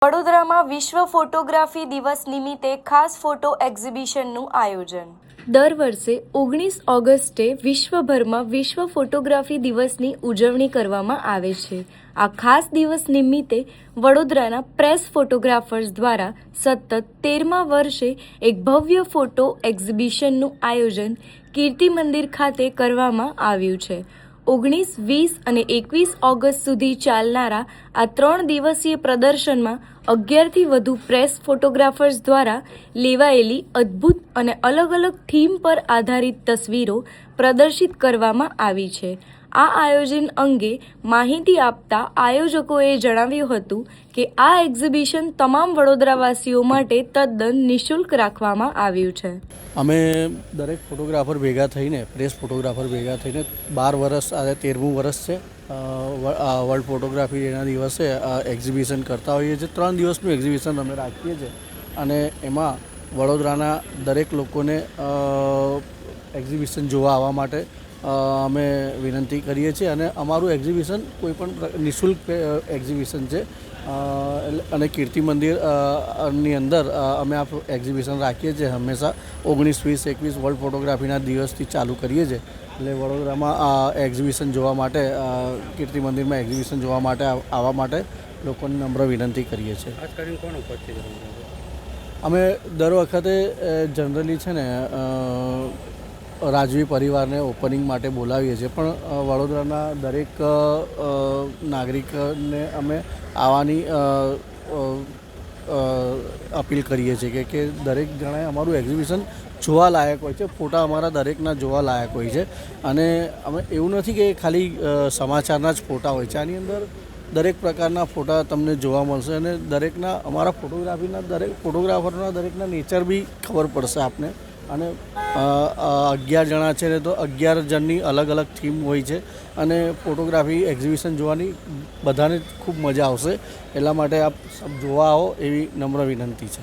વડોદરામાં વિશ્વ ફોટોગ્રાફી દિવસ નિમિત્તે ખાસ ફોટો એક્ઝિબિશનનું આયોજન. દર વર્ષે 19 ઓગસ્ટે વિશ્વભરમાં વિશ્વ ફોટોગ્રાફી દિવસની ઉજવણી કરવામાં આવે છે. આ ખાસ દિવસ નિમિત્તે વડોદરાના પ્રેસ ફોટોગ્રાફર્સ દ્વારા સતત 13મા વર્ષે એક ભવ્ય ફોટો એક્ઝિબિશનનું આયોજન કીર્તિ મંદિર ખાતે કરવામાં આવ્યું છે. 19, 20 અને 21 ઓગસ્ટ સુધી ચાલનારા આ 3 દિવસીય પ્રદર્શનમાં 11થી વધુ પ્રેસ ફોટોગ્રાફર્સ દ્વારા લેવાયેલી અદ્ભુત અને અલગ અલગ થીમ પર આધારિત તસવીરો પ્રદર્શિત કરવામાં આવી છે. આ આયોજન અંગે માહિતી આપતા આયોજકોએ જણાવ્યું હતું કે આ એક્ઝિબિશન તમામ વડોદરાવાસીઓ માટે તદ્દન નિઃશુલ્ક રાખવામાં આવ્યું છે. અમે દરેક ફોટોગ્રાફર ભેગા થઈને પ્રેસ ફોટોગ્રાફર ભેગા થઈને 12 વર્ષ આજે 13મું વર્ષ છે વર્લ્ડ ફોટોગ્રાફી ડેના દિવસે એક્ઝિબિશન કરતા હોઈએ છીએ. 3 દિવસનું એક્ઝિબિશન અમે રાખીએ છીએ અને એમાં વડોદરાના દરેક લોકોને એક્ઝિબિશન જોવા આવવા માટે અમે વિનંતી કરીએ છીએ અને અમારું એક્ઝિબિશન કોઈપણ નિઃશુલ્ક એક્ઝિબિશન છે અને કીર્તિ મંદિર ની અંદર અમે આ એક્ઝિબિશન રાખીએ છીએ. હંમેશા 19, 20, 21 વર્લ્ડ ફોટોગ્રાફીના દિવસથી ચાલુ કરીએ છીએ. એટલે વડોદરામાં આ એક્ઝિબિશન જોવા માટે કીર્તિ મંદિરમાં એક્ઝિબિશન જોવા માટે આવવા માટે લોકોને નમ્ર વિનંતી કરીએ છીએ. ખાસ કરીને કોણ ઉપસ્થિત રહ્યું? અમે દર વખતે જનરલી છે ને રાજવી પરિવારને ઓપનિંગ માટે બોલાવીએ છીએ, પણ વડોદરાના દરેક નાગરિકને અમે આવવાની અપીલ કરીએ છીએ કે દરેક જણાએ અમારું એક્ઝિબિશન જોવા લાયક હોય છે. ફોટા અમારા દરેકના જોવા લાયક હોય છે અને અમે એવું નથી કે ખાલી સમાચારના જ ફોટા હોય છે. આની અંદર દરેક પ્રકારના ફોટા તમને જોવા મળશે અને દરેકના અમારા ફોટોગ્રાફીના દરેક ફોટોગ્રાફરના દરેકના નેચર બી ખબર પડશે આપને. અને 11 જણા છે ને તો 11 જણની અલગ અલગ થીમ હોય છે અને ફોટોગ્રાફી એક્ઝિબિશન જોવાની બધાને ખૂબ મજા આવશે. એટલા માટે આપ સબ જોવા આવો એવી નમ્ર વિનંતી છે.